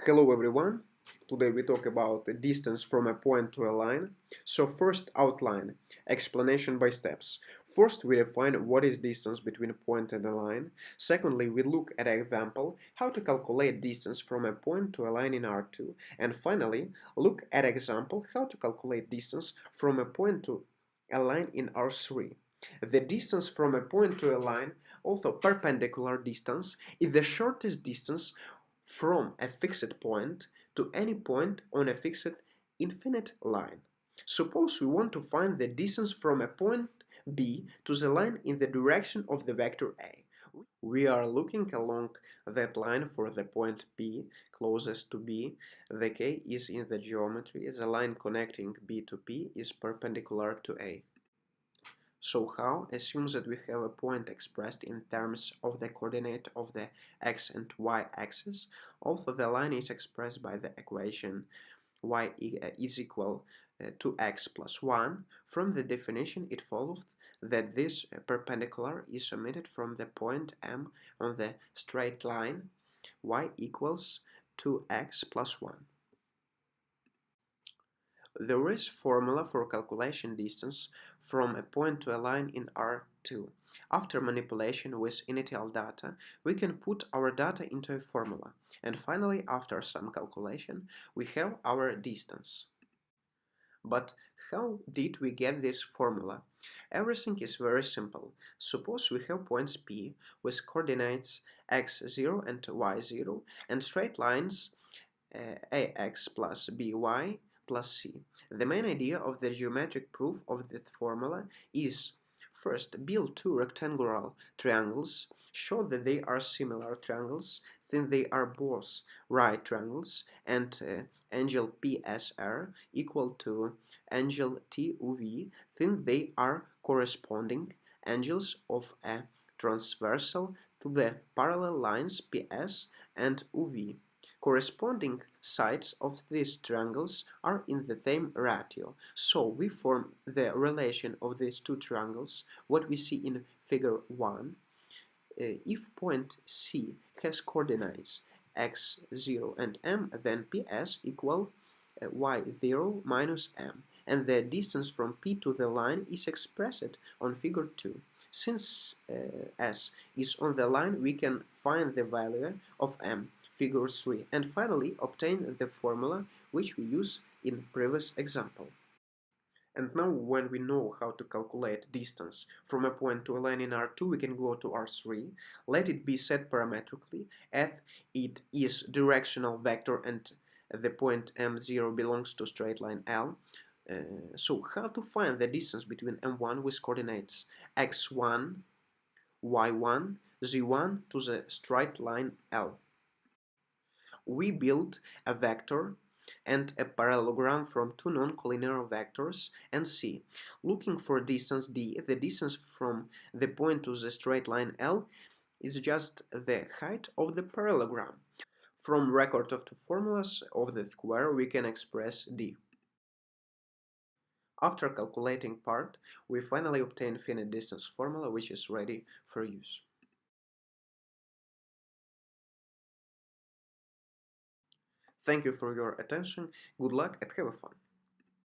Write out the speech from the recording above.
Hello everyone. Today we talk about the distance from a point to a line. So first outline, explanation by steps. First we define what is distance between a point and a line. Secondly, we look at an example, how to calculate distance from a point to a line in R2. And finally, look at an example, how to calculate distance from a point to a line in R3. The distance from a point to a line, also perpendicular distance, is the shortest distance from a fixed point to any point on a fixed infinite line. Suppose we want to find the distance from a point B to the line in the direction of the vector A. We are looking along that line for the point P closest to B. The K is in the geometry. The line connecting B to P is perpendicular to A. So how? Assume that we have a point expressed in terms of the coordinate of the x and y axis. Also, the line is expressed by the equation y is equal to x plus 1. From the definition, it follows that this perpendicular is omitted from the point M on the straight line y equals to x plus 1. There is formula for calculation distance from a point to a line in R2. After manipulation with initial data, we can put our data into a formula. And finally, after some calculation, we have our distance. But how did we get this formula? Everything is very simple. Suppose we have points P with coordinates x0 and y0 and straight lines ax plus by plus c. The main idea of the geometric proof of that formula is first, build two rectangular triangles, show that they are similar triangles, then they are both right triangles, and angle PSR equal to angle TUV, then they are corresponding angles of a transversal to the parallel lines PS and UV. Corresponding sides of these triangles are in the same ratio, so we form the relation of these two triangles, what we see in figure 1. If point C has coordinates x0 and m, then PS equal y0 minus m, and the distance from P to the line is expressed on figure 2. Since S is on the line, we can find the value of m, figure 3, and finally obtain the formula which we use in previous example. And now when we know how to calculate distance from a point to a line in R2, we can go to R3, let it be set parametrically, as it is directional vector and the point M0 belongs to straight line L. So how to find the distance between M1 with coordinates x1, y1, z1 to the straight line L? We build a vector and a parallelogram from two non-collinear vectors and C. Looking for distance D, the distance from the point to the straight line L is just the height of the parallelogram. From record of two formulas of the square, we can express D. After calculating part, we finally obtain finite distance formula, which is ready for use. Thank you for your attention, good luck and have fun!